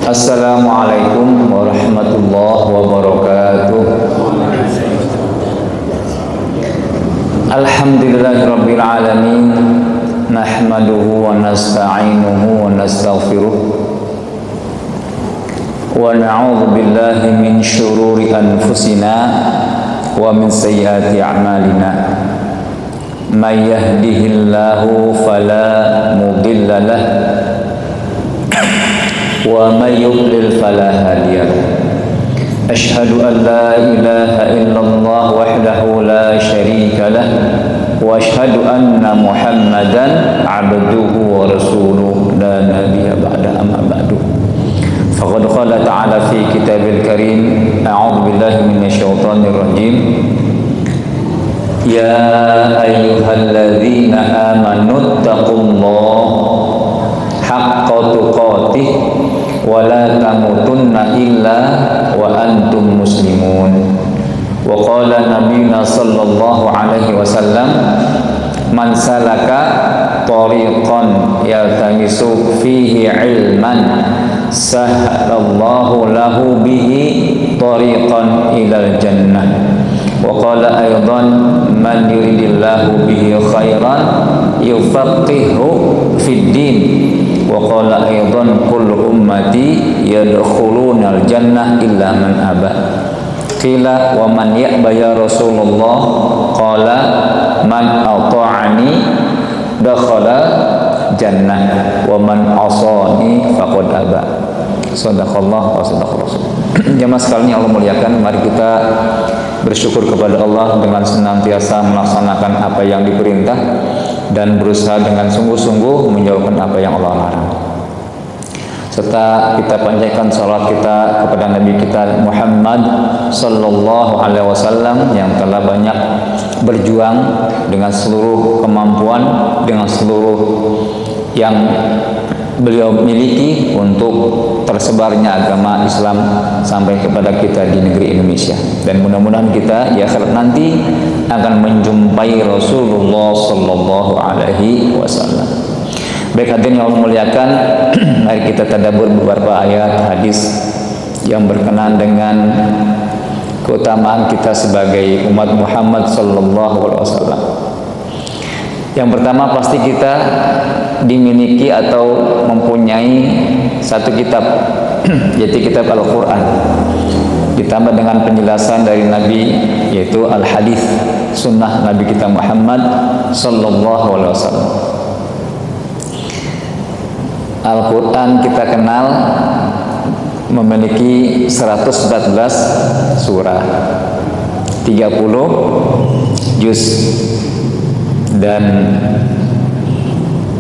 Assalamualaikum warahmatullahi wabarakatuh. Alhamdulillahirabbil alamin. Nahmaduhu wa nasta'inuhu wa nastaghfiruh. Wa na'udzu billahi min syururi anfusina wa min sayyiati a'malina. May yahdihillahu fala mudilla lahu wa may yudlil fala hadiya lahu. Asyhadu an la ilaha illallah wahdahu la syarika lahu wa asyhadu anna Muhammadan abduhu wa rasuluhu la nabiyya ba'da amma ba'du. Faqad qala ta'ala fi kitabil karim a'udzu billahi minasyaitonir rajim. Ya ayyuhalladzina amanu taqullaha haqqa tuqatih wa la tamutunna illa wa antum muslimun. Wa qala nabiyuna sallallahu alaihi wasallam, man salaka tariqan yaltamisu fihi ilman sahhalallahu lahu bihi tariqan ilal jannah. Wa qala aydan, man yuridillahu bihi khairan yufaqihu fid din. Wa qala aydan, kullu ummati yadkhulunal jannah illa man aba. Qila wa man ya'ba ya Rasulullah? Qala man ata'ani dakhala jannah wa man asani faqad aba. Shadaqallah wa shadaqar rasul. Jamaah sekalian Allah muliakan, mari kita bersyukur kepada Allah dengan senantiasa melaksanakan apa yang diperintah dan berusaha dengan sungguh-sungguh menjauhkan apa yang Allah larang. Serta kita panjatkan salat kita kepada Nabi kita Muhammad sallallahu alaihi wasallam yang telah banyak berjuang dengan seluruh kemampuan, dengan seluruh yang beliau miliki untuk tersebarnya agama Islam sampai kepada kita di negeri Indonesia. Dan mudah-mudahan kita di akhirat nanti akan menjumpai Rasulullah sallallahu alaihi wasallam. Baik hadirin yang Allah muliakan, mari kita tadabbur beberapa ayat hadis yang berkenaan dengan keutamaan kita sebagai umat Muhammad sallallahu alaihi wasallam. Yang pertama, pasti kita dimiliki atau mempunyai satu kitab, yaitu kitab Al-Quran, ditambah dengan penjelasan dari Nabi, yaitu Al-Hadis, sunnah Nabi kita Muhammad sallallahu alaihi wasallam. Al-Quran kita kenal memiliki 114 surah, 30 juz dan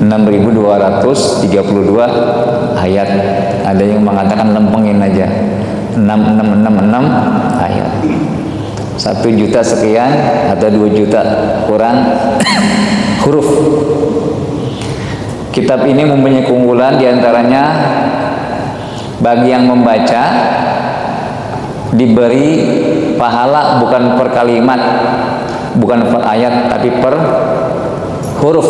6.232 ayat. Ada yang mengatakan lempengin aja, 6666 ayat. 1 juta sekian atau 2 juta kurang huruf. Kitab ini mempunyai keunggulan, diantaranya bagi yang membaca diberi pahala bukan per kalimat, bukan per ayat, tapi per huruf.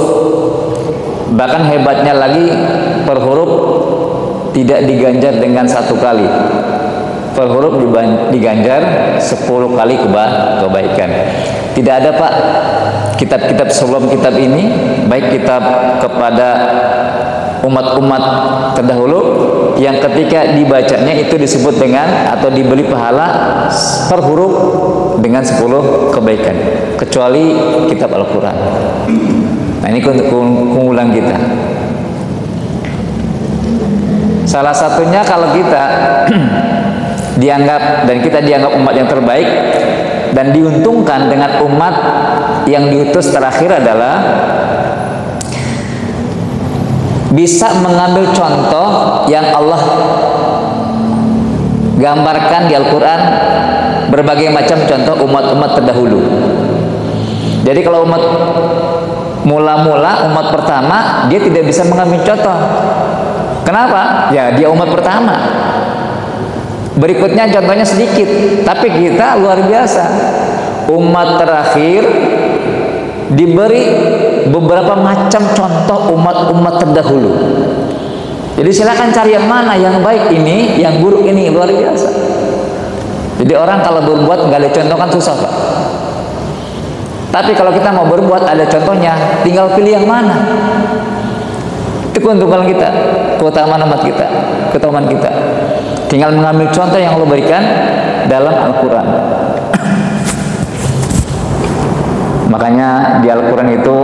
Bahkan hebatnya lagi, per huruf tidak diganjar dengan 1 kali, per huruf diganjar 10 kali kebaikan. Tidak ada Pak kitab-kitab sebelum kitab ini, baik kitab kepada umat-umat terdahulu, yang ketika dibacanya itu disebut dengan atau diberi pahala per huruf dengan 10 kebaikan, kecuali kitab Al-Quran. Nah, ini keunggulan kita. Salah satunya kalau kita dianggap, dan kita dianggap umat yang terbaik dan diuntungkan dengan umat yang diutus terakhir adalah bisa mengambil contoh yang Allah gambarkan di Al-Quran, berbagai macam contoh umat-umat terdahulu. Jadi kalau umat mula-mula, umat pertama, dia tidak bisa mengambil contoh. Kenapa? Ya, dia umat pertama. Berikutnya contohnya sedikit, tapi kita luar biasa. Umat terakhir diberi beberapa macam contoh umat-umat terdahulu. Jadi silakan cari yang mana, yang baik ini, yang buruk ini, luar biasa. Jadi orang kalau berbuat nggak ada contoh kan susah, Pak. Tapi kalau kita mau berbuat ada contohnya, tinggal pilih yang mana. Itu keuntungan kita, keutamaan umat kita, keutamaan kita. Tinggal mengambil contoh yang Allah berikan dalam Al-Quran. Makanya di Al-Quran itu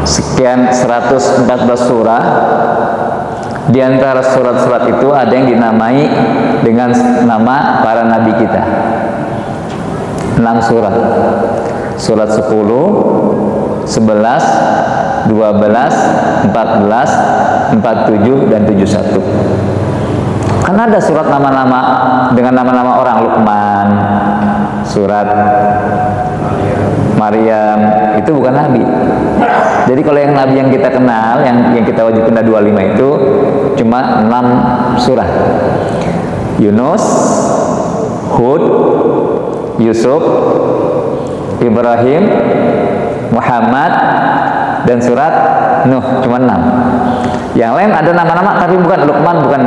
sekian 114 surah. Di antara surat-surat itu ada yang dinamai dengan nama para nabi kita. 6 surat. Surat 10, 11, 12, 14, 47 dan 71. Karena ada surat nama-nama dengan nama-nama orang, Luqman, surat Maryam, itu bukan nabi. Jadi kalau yang nabi yang kita kenal, yang kita wajib kena 25 itu cuma 6 surah. Yunus, Hud, Yusuf, Ibrahim, Muhammad, dan surat Nuh, cuma 6. Yang lain ada nama-nama tapi bukan. Luqman bukan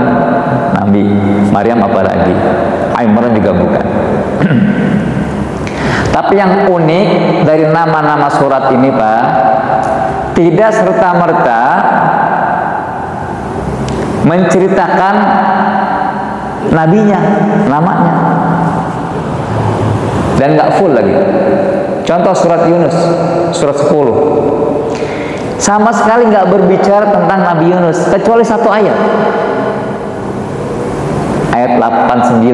nabi, Maryam apalagi, Imran juga bukan. Tapi yang unik dari nama-nama surat ini, Pak, tidak serta-merta menceritakan nabinya, namanya, dan nggak full lagi. Contoh surat Yunus, surat 10, sama sekali nggak berbicara tentang Nabi Yunus kecuali satu ayat, ayat 89.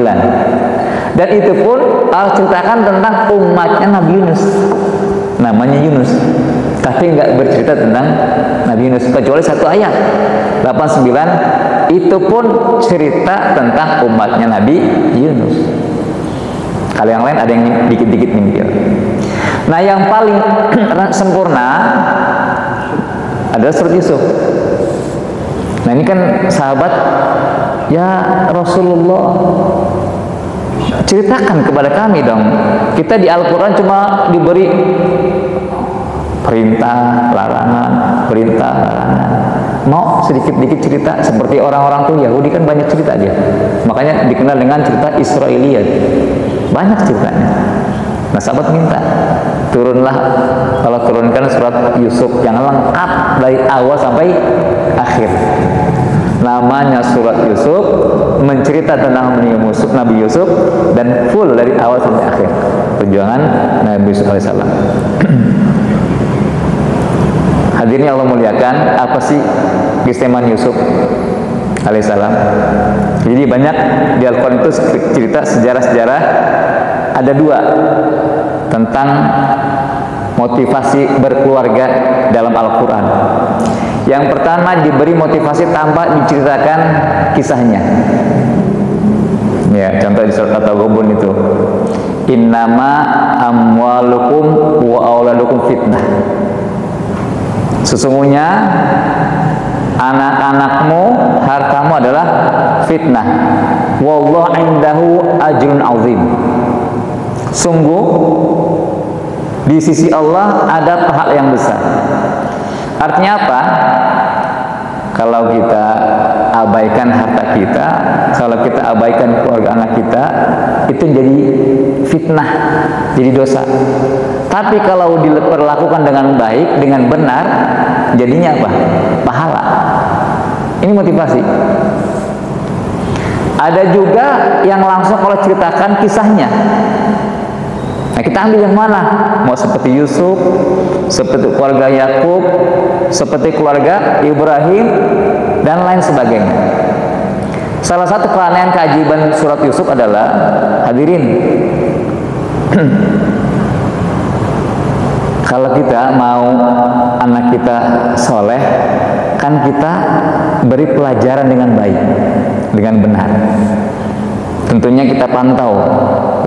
Dan itu pun Allah ceritakan tentang umatnya Nabi Yunus, namanya Yunus, tapi nggak bercerita tentang Nabi Yunus kecuali satu ayat 89. Itu pun cerita tentang umatnya Nabi Yunus. Kalau yang lain ada yang dikit-dikit minggir. Nah, yang paling sempurna adalah surat Yusuf. Nah, ini kan sahabat, ya Rasulullah, ceritakan kepada kami dong. Kita di Al-Quran cuma diberi perintah, larangan, perintah, larangan. Mau sedikit-sedikit cerita seperti orang-orang tuh Yahudi kan banyak cerita dia. Makanya dikenal dengan cerita Israiliyat. Banyak ceritanya. Nah, sahabat minta turunlah, kalau turunkan surat Yusuf yang lengkap dari awal sampai akhir. Namanya surat Yusuf, mencerita tentang Nabi Yusuf dan full dari awal sampai akhir perjuangan Nabi Yusuf alaihissalam. Hadirin Allah muliakan, apa sih keistimewaan Yusuf alaihissalam? Jadi banyak di Al-Quran itu cerita sejarah-sejarah. Ada 2 tentang motivasi berkeluarga dalam Al-Quran. Yang pertama diberi motivasi tanpa diceritakan kisahnya. Ya, contoh di surat At-Taghabun itu, innama amwalukum wa auladukum fitnah. Sesungguhnya anak-anakmu, hartamu adalah fitnah. Wallahu indahu ajrun azim. Sungguh di sisi Allah ada pahala yang besar. Artinya apa? Kalau kita abaikan harta kita, kalau kita abaikan keluarga anak kita, itu jadi fitnah, jadi dosa. Tapi kalau diperlakukan dengan baik, dengan benar, jadinya apa? Pahala. Ini motivasi. Ada juga yang langsung kalau ceritakan kisahnya. Nah, kita ambil yang mana? Mau seperti Yusuf, seperti keluarga Yakub, seperti keluarga Ibrahim, dan lain sebagainya. Salah satu keanehan keajaiban surat Yusuf adalah, hadirin, kalau kita mau anak kita soleh, kan kita beri pelajaran dengan baik, dengan benar. Tentunya kita pantau,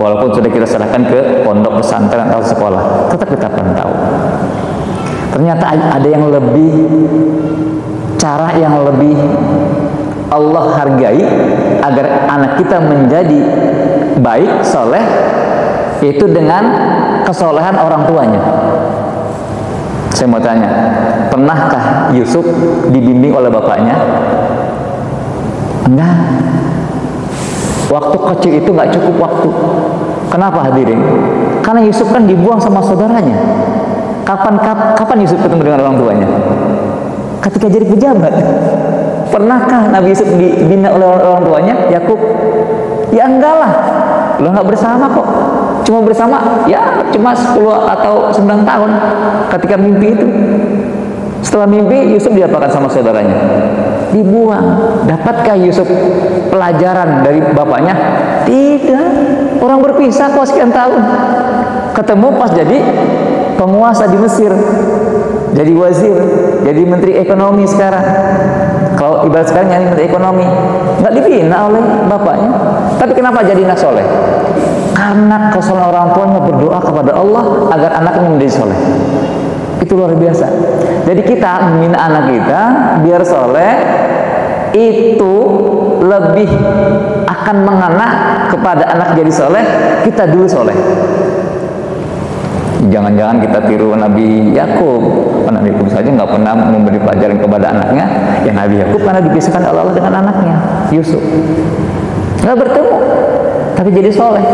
walaupun sudah kita serahkan ke pondok pesantren atau sekolah, tetap kita pantau. Ternyata ada yang lebih, cara yang lebih Allah hargai agar anak kita menjadi baik, soleh, itu dengan kesolehan orang tuanya. Saya mau tanya, pernahkah Yusuf dibimbing oleh bapaknya? Enggak. Waktu kecil itu nggak cukup waktu. Kenapa hadirin? Karena Yusuf kan dibuang sama saudaranya. Kapan Yusuf ketemu dengan orang tuanya? Ketika jadi pejabat. Pernahkah Nabi Yusuf dibina oleh orang tuanya? Yakub? Ya enggak lah. Lo nggak bersama kok. Cuma bersama, ya cuma 10 atau 9 tahun ketika mimpi itu. Setelah mimpi, Yusuf diapakan sama saudaranya? Dibuang. Dapatkah Yusuf pelajaran dari bapaknya? Tidak. Orang berpisah kok sekian tahun. Ketemu pas jadi penguasa di Mesir, jadi wazir, jadi menteri ekonomi sekarang. Kalau ibarat sekarang jadi menteri ekonomi, nggak dibina oleh bapaknya. Tapi kenapa jadi anak soleh? Karena kesalahan orang tuanya berdoa kepada Allah agar anaknya menjadi soleh. Itu luar biasa. Jadi kita membina anak kita biar soleh, itu lebih akan mengena kepada anak jadi soleh. Kita dulu soleh. Jangan-jangan kita tiru Nabi Yakub. Nabi Yakub saja nggak pernah memberi pelajaran kepada anaknya. Ya Nabi Yakub karena dipisahkan oleh Allah dengan anaknya Yusuf, nggak bertemu, tapi jadi soleh.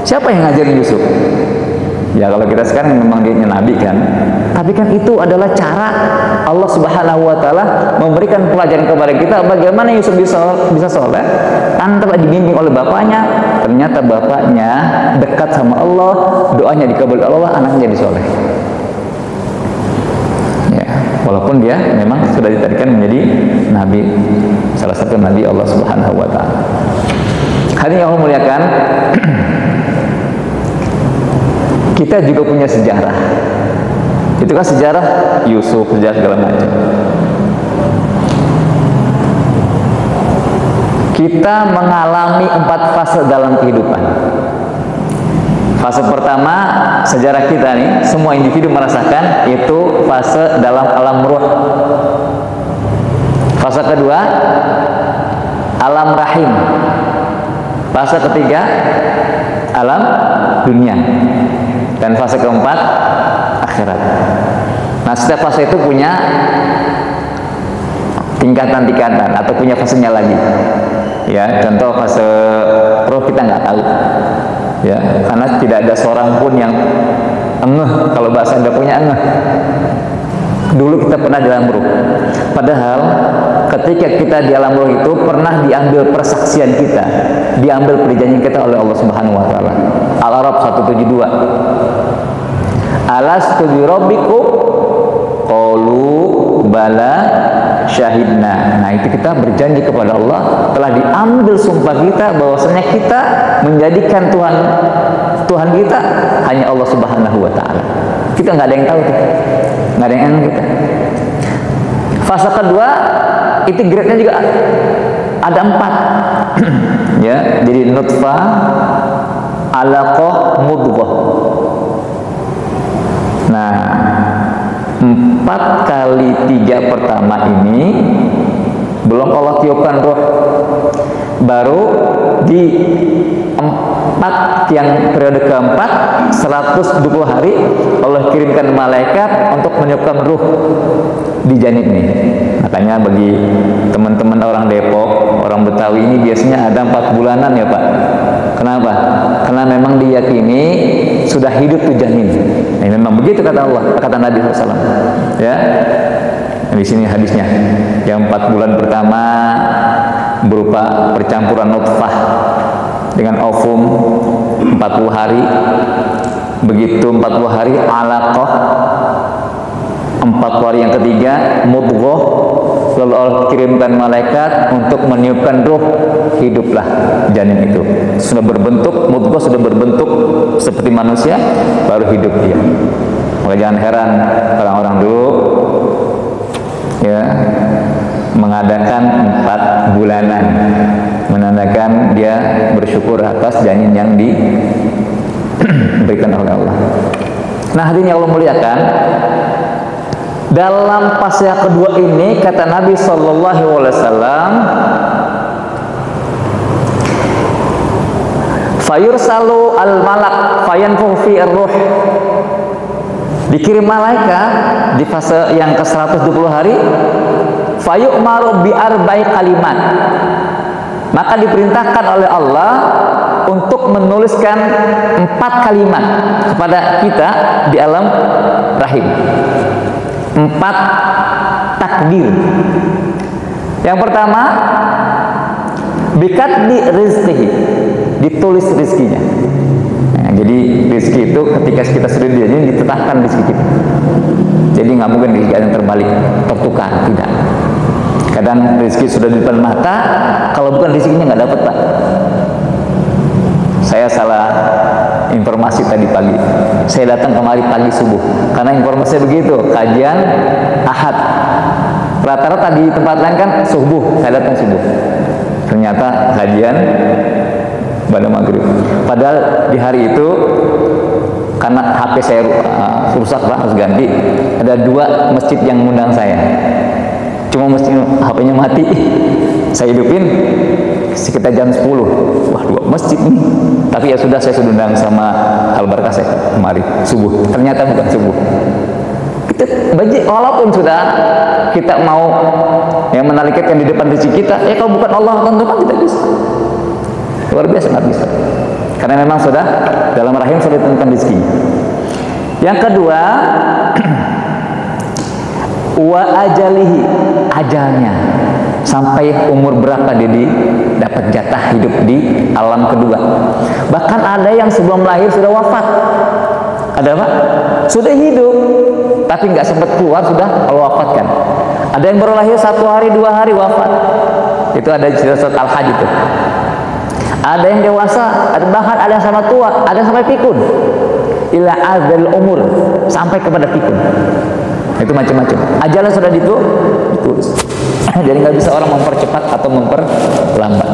Siapa yang ngajarin Yusuf? Ya kalau kita sekarang memang dia Nabi kan, tapi kan itu adalah cara Allah Subhanahu Wa Taala memberikan pelajaran kepada kita bagaimana Yusuf bisa soleh tanpa dibimbing oleh bapaknya. Ternyata bapaknya dekat sama Allah, doanya dikabul Allah, anaknya jadi soleh. Ya, walaupun dia memang sudah ditarikan menjadi nabi, salah satu nabi Allah Subhanahu Wa Taala. Hadirin yang Allah muliakan. Kita juga punya sejarah. Itu kan sejarah Yusuf, sejarah segala macam. Kita mengalami 4 fase dalam kehidupan. Fase pertama, sejarah kita nih, semua individu merasakan, itu fase dalam alam ruh. Fase kedua, alam rahim. Fase ketiga, alam dunia. Dan fase keempat, akhirat. Nah, setiap fase itu punya tingkatan-tingkatan atau punya fasenya lagi. Ya, contoh fase roh kita nggak tahu. Ya, karena tidak ada seorang pun yang engeh, kalau bahasa Anda punya engeh. Dulu kita pernah di alam ruh. Padahal ketika kita di alam ruh itu pernah diambil persaksian kita, diambil perjanjian kita oleh Allah Subhanahu Wa Taala. Al-Araf 172. Alastu bi rabbikum qalu bala syahidna. Nah, itu kita berjanji kepada Allah, telah diambil sumpah kita bahwasanya kita menjadikan Tuhan kita hanya Allah Subhanahu Wa Taala. Kita nggak ada yang tahu tuh, nggak ada yang tahu kita. Fase kedua itu grade-nya juga ada 4. Ya, jadi nutfah, alaqah, mudghah. Nah, 4 kali 3 pertama ini belum Allah tiupkan roh, baru di 4 yang periode keempat 120 hari Allah kirimkan malaikat untuk meniupkan ruh di janin ini. Makanya bagi teman-teman orang Depok, orang Betawi ini biasanya ada 4 bulanan ya Pak. Kenapa? Karena memang diyakini sudah hidup tuh janin. Nah, memang begitu kata Allah, kata Nabi SAW. Ya, di sini hadisnya. Yang 4 bulan pertama berupa percampuran nutfah dengan ovum 40 hari. Begitu 40 hari alaqah, 40 hari yang ketiga mudghah, lalu Allah kirimkan malaikat untuk meniupkan ruh, hiduplah janin itu. Sudah berbentuk mudghah, sudah berbentuk seperti manusia, baru hidup dia. Maka jangan heran orang-orang dulu ya mengadakan 4 bulanan, menandakan dia bersyukur atas janin yang diberikan oleh Allah. Nah, hadirin yang Allah muliakan, dalam fase yang kedua ini kata Nabi Sallallahu Alaihi Wasallam, fayursalu al malak fayanfuhu fi ar-ruh. Dikirim malaikat di fase yang ke 120 hari, fayu'maru bi arba'i kalimat. Maka diperintahkan oleh Allah untuk menuliskan 4 kalimat kepada kita di alam rahim. 4 takdir. Yang pertama, bikatbi rizqihi, ditulis rizkinya. Nah, jadi rizki itu ketika kita sudah di sini ditetapkan rizki kita. Jadi nggak mungkin rizki yang terbalik, tertukar, tidak. Kadang rizki sudah di depan mata, kalau bukan rizkinya nggak dapat, Pak. Saya salah informasi tadi pagi. Saya datang kemari pagi subuh karena informasinya begitu, kajian Ahad. Rata-rata di tempat lain kan subuh, saya datang subuh. Ternyata kajian pada maghrib. Padahal di hari itu karena HP saya rusak, Pak, harus ganti. Ada 2 masjid yang mengundang saya. Cuma masjid HP-nya mati. Saya hidupin sekitar jam 10. Wah, 2 masjid nih. Tapi ya sudah, saya sudah undang sama Al-Barkah saya kemari subuh. Ternyata bukan subuh. Kita walaupun sudah kita mau yang menarikkan di depan rezeki kita, ya kalau bukan Allah tentukan tidak bisa. Luar biasa, nggak bisa. Karena memang sudah dalam rahim sudah ditentukan rezeki. Yang kedua, wa ajalihi, ajalnya. Sampai umur berapa dia dapat jatah hidup di alam kedua. Bahkan ada yang sebelum lahir sudah wafat. Ada apa? Sudah hidup, tapi nggak sempat keluar, sudah Allah wafatkan. Ada yang baru lahir 1 hari 2 hari wafat. Itu ada cerita surat Al-Hajj itu. Ada yang dewasa, bahkan ada yang sama tua, ada yang sampai pikun. Ila adzal umur, sampai kepada pikun. Itu macam-macam. Ajalnya sudah ditulis. Jadi nggak bisa orang mempercepat atau memperlambat.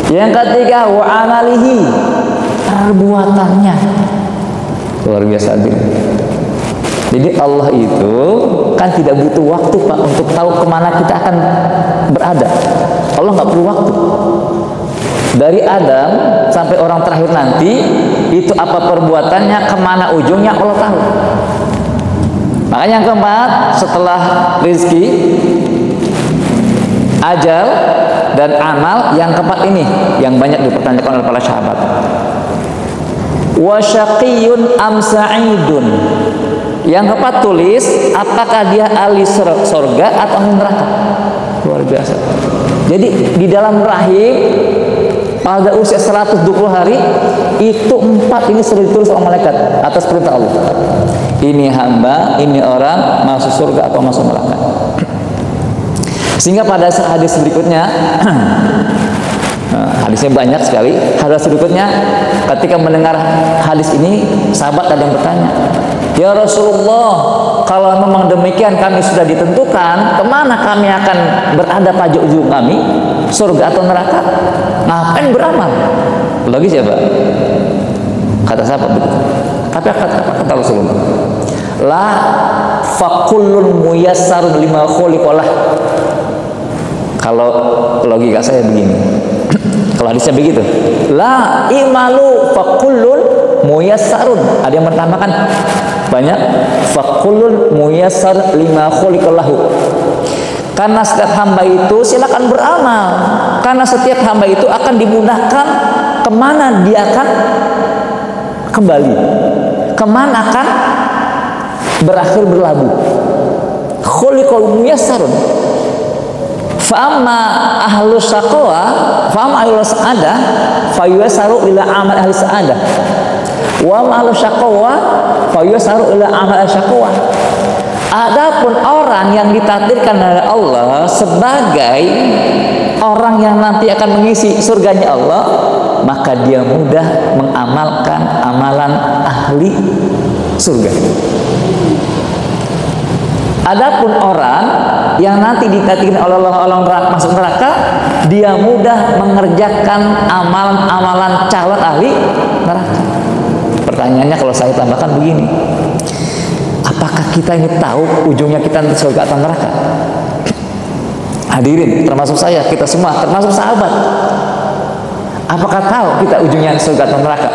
Yang ketiga, wa amalihi, perbuatannya. Luar biasa adil. Jadi Allah itu kan tidak butuh waktu, Pak, untuk tahu kemana kita akan berada. Allah nggak perlu waktu. Dari Adam sampai orang terakhir nanti, itu apa perbuatannya, kemana ujungnya Allah tahu. Makanya yang keempat, setelah rizki, ajal, dan amal, yang keempat ini yang banyak dipertanyakan oleh para sahabat. Wa syaqiyyun am sa'idun. Yang keempat, tulis apakah dia ahli surga atau ahli neraka. Luar biasa. Jadi di dalam rahim pada usia 120 hari itu 4 ini sudah ditulis oleh malaikat atas perintah Allah. Ini hamba, ini orang masuk surga atau masuk neraka. Sehingga pada hadis berikutnya, hadisnya banyak sekali. Hadis berikutnya, ketika mendengar hadis ini, sahabat ada yang bertanya, ya Rasulullah, kalau memang demikian kami sudah ditentukan, kemana kami akan berada pada ujung kami, surga atau neraka? Ngapain beramal? Logis ya, Pak? Kata sahabat begitu. Tapi kata Rasulullah, la fakullun muyassarun lima khuliqalah. Kalau logika saya begini, kalau hadisnya begitu, la imalu fakullun muyassarun. Ada yang menambahkan banyak, fakullun muyassar lima khuliqalahu. Karena setiap hamba itu silakan beramal, karena setiap hamba itu akan dimudahkan kemana dia akan kembali, kemana akan berakhir berlabuh. Khuliqal muyassarun. Fa'amma ahlu syaqwa, fa'amma ahlu sa'adah, fayuyasaru ila amal ahli sa'adah. Wa ahlu syaqwa, fayuyasaru ila amal ahli syaqwa. Adapun orang yang ditakdirkan oleh Allah sebagai orang yang nanti akan mengisi surganya Allah, maka dia mudah mengamalkan amalan ahli surga. Adapun orang yang nanti ditakdirkan oleh Allah masuk neraka, dia mudah mengerjakan amalan-amalan calon ahli neraka. Pertanyaannya kalau saya tambahkan begini, apakah kita ini tahu ujungnya kita nanti surga atau neraka? Hadirin, termasuk saya, kita semua, termasuk sahabat. Apakah tahu kita ujungnya surga atau neraka?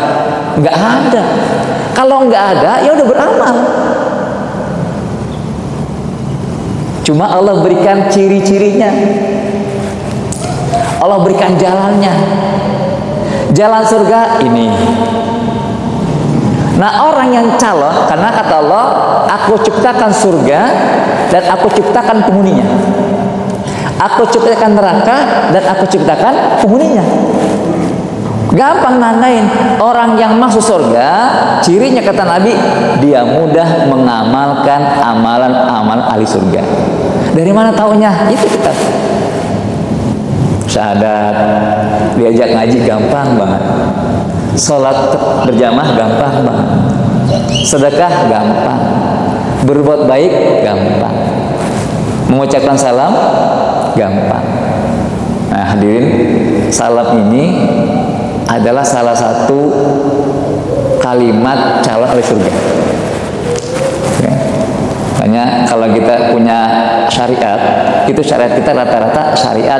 Nggak ada. Kalau nggak ada, ya udah beramal. Cuma Allah berikan ciri-cirinya. Allah berikan jalannya. Jalan surga ini. Nah, orang yang calon, karena kata Allah, aku ciptakan surga dan aku ciptakan penghuninya. Aku ciptakan neraka dan aku ciptakan penghuninya. Gampang nandain orang yang masuk surga, cirinya kata Nabi, dia mudah mengamalkan amalan-amalan ahli surga. Dari mana taunya? Itu kitab. Syahadat, diajak ngaji gampang banget. Sholat berjamaah gampang banget. Sedekah gampang. Berbuat baik gampang. Mengucapkan salam gampang. Nah, hadirin, salam ini adalah salah satu kalimat calon ahli surga. Ya. Makanya kalau kita punya syariat, itu syariat kita rata-rata syariat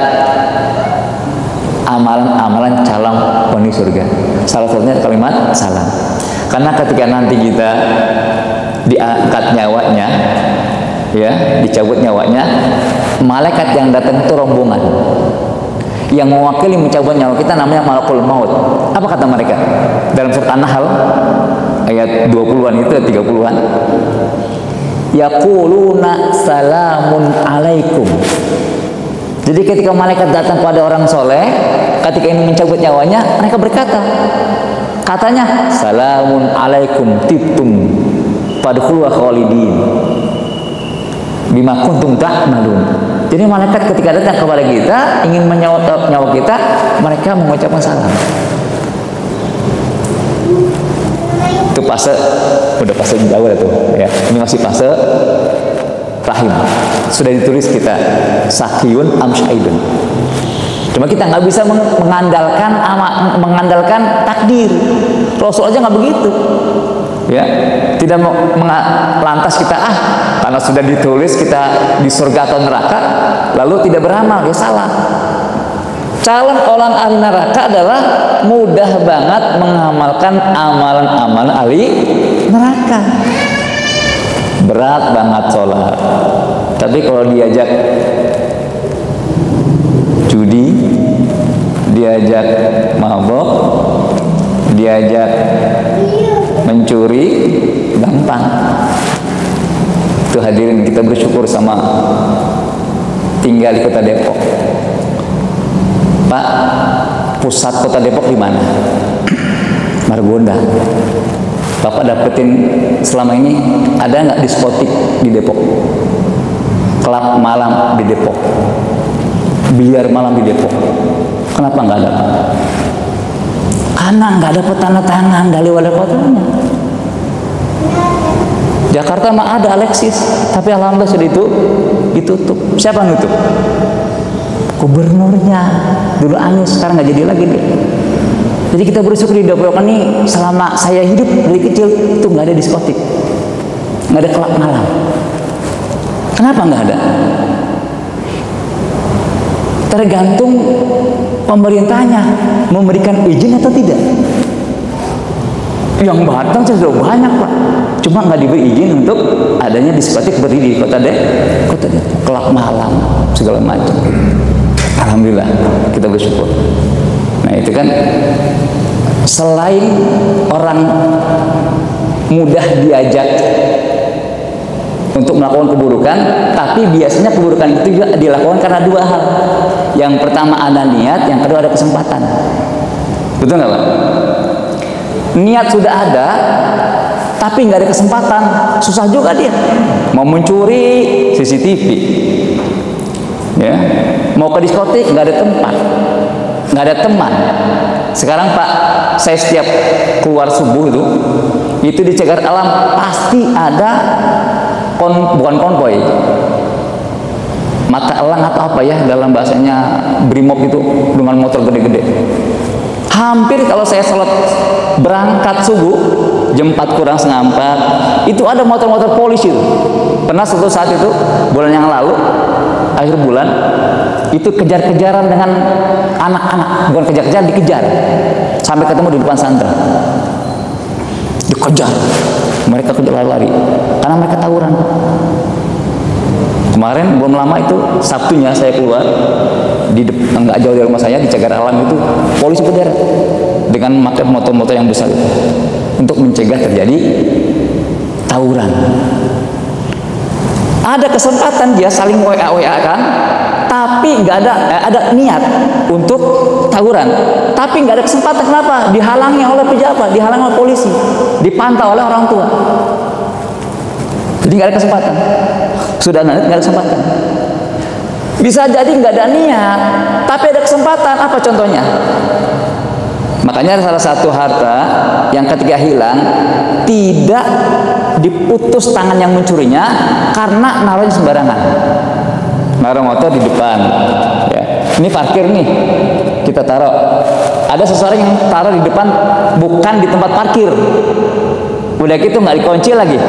amalan-amalan calon penghuni surga. Salah satunya kalimat salam. Karena ketika nanti kita diangkat nyawanya, ya, dicabut nyawanya, malaikat yang datang itu rombongan. Yang mewakili mencabut nyawa kita namanya malakul maut. Apa kata mereka? Dalam surat An-Nahl ayat 20-an itu, 30-an. Yaquluna salamun alaikum. Jadi ketika malaikat datang pada orang soleh, ketika ini mencabut nyawanya, mereka berkata, katanya, salamun alaikum tibtum fadkhulu khalidin bima kuntum ta'malun. Jadi malaikat ketika datang kepada kita, ingin menyawat nyawa kita, mereka mengucapkan salam. Itu fase, udah fase jauh lah tuh, ya. Ini masih fase rahim. Sudah ditulis kita, sakiyun am syaidun. Cuma kita nggak bisa mengandalkan takdir. Rasul aja nggak begitu. Ya, tidak lantas kita karena sudah ditulis kita di surga atau neraka, lalu tidak beramal, ya salah. Calon orang ahli neraka adalah mudah banget mengamalkan amalan-amalan ahli neraka. Berat banget sholat, tapi kalau diajak judi, diajak mabok, diajak mencuri, gampang. Itu hadirin, kita bersyukur sama tinggal di kota Depok. Pak, pusat kota Depok di mana? Margonda. Bapak dapetin selama ini ada nggak diskotik di Depok? Klub malam di Depok? Biliar malam di Depok? Kenapa nggak ada? Karena nggak dapat tanda tangan dari wali kotanya. Jakarta mah ada Alexis, tapi alhamdulillah sudah ditutup. Siapa nutup? Gubernurnya. Dulu Anies, sekarang nggak jadi lagi dia. Jadi kita bersyukur di Depok ini, selama saya hidup dari kecil itu nggak ada diskotik, nggak ada klub malam. Kenapa nggak ada? Tergantung pemerintahnya memberikan izin atau tidak. Yang Batang sudah banyak Pak, cuma nggak diberi izin untuk adanya diskotik seperti di kota Depok, klub malam segala macam. Alhamdulillah kita bersyukur. Nah itu kan, selain orang mudah diajak untuk melakukan keburukan, tapi biasanya keburukan itu juga dilakukan karena dua hal. Yang pertama ada niat, yang kedua ada kesempatan. Betul nggak Pak? Niat sudah ada, tapi nggak ada kesempatan, susah juga dia. Mau mencuri CCTV, ya, mau ke diskotik nggak ada tempat, nggak ada teman. Sekarang Pak, saya setiap keluar subuh itu di Cagar Alam pasti ada bukan konvoy, mata elang atau apa ya dalam bahasanya brimob itu, dengan motor gede-gede. Hampir kalau saya sholat berangkat subuh jam 4 kurang setengah 4 itu ada motor-motor polisi itu. Pernah suatu saat itu bulan yang lalu akhir bulan itu kejar-kejaran dengan anak-anak, bukan kejar-kejar, dikejar sampai ketemu di depan sandra, dikejar, mereka kejar lari karena mereka tawuran. Kemarin belum lama itu Sabtunya saya keluar nggak jauh dari rumah saya di Cagar Alam, itu polisi berderet dengan memakai motor-motor yang besar itu, untuk mencegah terjadi tawuran. Ada kesempatan dia saling WA kan, tapi nggak ada niat untuk tawuran, tapi nggak ada kesempatan. Kenapa? Dihalangi oleh pejabat, dihalangi oleh polisi, dipantau oleh orang tua. Jadi nggak ada kesempatan. Sudah nggak ada kesempatan. Bisa jadi nggak ada niat, tapi ada kesempatan. Apa contohnya? Makanya ada salah satu harta yang ketika hilang tidak diputus tangan yang mencurinya karena naruhnya sembarangan. Naruh motor di depan, ya. Ini parkir nih, kita taruh. Ada seseorang yang taruh di depan bukan di tempat parkir. Udah gitu nggak dikunci lagi.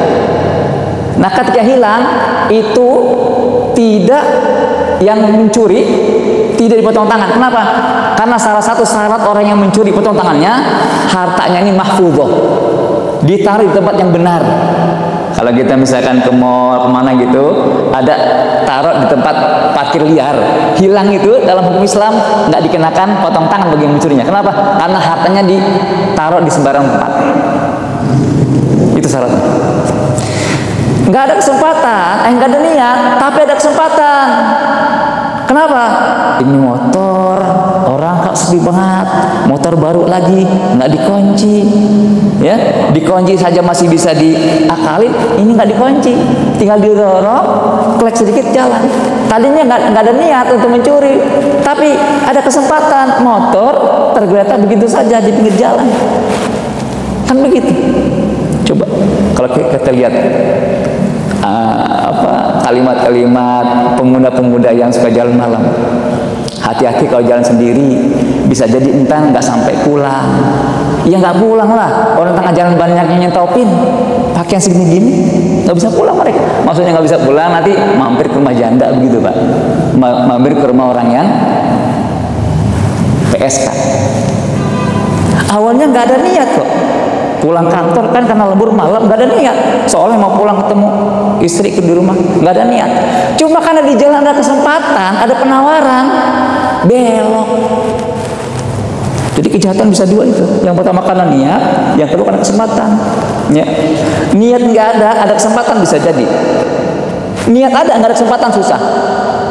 Nah ketika hilang itu tidak, yang mencuri tidak dipotong tangan. Kenapa? Karena salah satu syarat orang yang mencuri potong tangannya, hartanya ini mahfudhoh, ditaruh di tempat yang benar. Kalau kita misalkan ke mall kemana gitu, ada taruh di tempat parkir liar, hilang itu dalam hukum Islam nggak dikenakan potong tangan bagi yang mencurinya. Kenapa? Karena hartanya ditaruh di sembarang tempat. Itu syaratnya. Nggak ada kesempatan, nggak ada niat, tapi ada kesempatan. Kenapa? Ini motor orang kok sepi banget, motor baru lagi, nggak dikunci, ya, dikunci saja masih bisa diakalin, ini nggak dikunci, tinggal didorong, klek sedikit jalan. Tadinya nggak ada niat untuk mencuri, tapi ada kesempatan, motor tergeletak begitu saja di pinggir jalan, kan begitu. Coba kalau kita lihat kalimat-kalimat pemuda-pemuda yang suka jalan malam, hati-hati kalau jalan sendiri, bisa jadi entah nggak sampai pulang. Ya nggak pulang lah, orang tengah jalan banyak yang nyentopin pakaian segini-gini, nggak bisa pulang mereka. Maksudnya nggak bisa pulang, nanti mampir ke rumah janda begitu Pak, mampir ke rumah orang yang PSK. Awalnya nggak ada niat kok, pulang kantor kan karena lembur malam, nggak ada niat, soalnya mau pulang ketemu istri di rumah, nggak ada niat. Cuma karena di jalan ada kesempatan, ada penawaran, belok. Jadi kejahatan bisa dua itu. Yang pertama karena niat, yang kedua karena kesempatan. Ya. Niat nggak ada kesempatan bisa jadi. Niat ada, nggak ada kesempatan susah.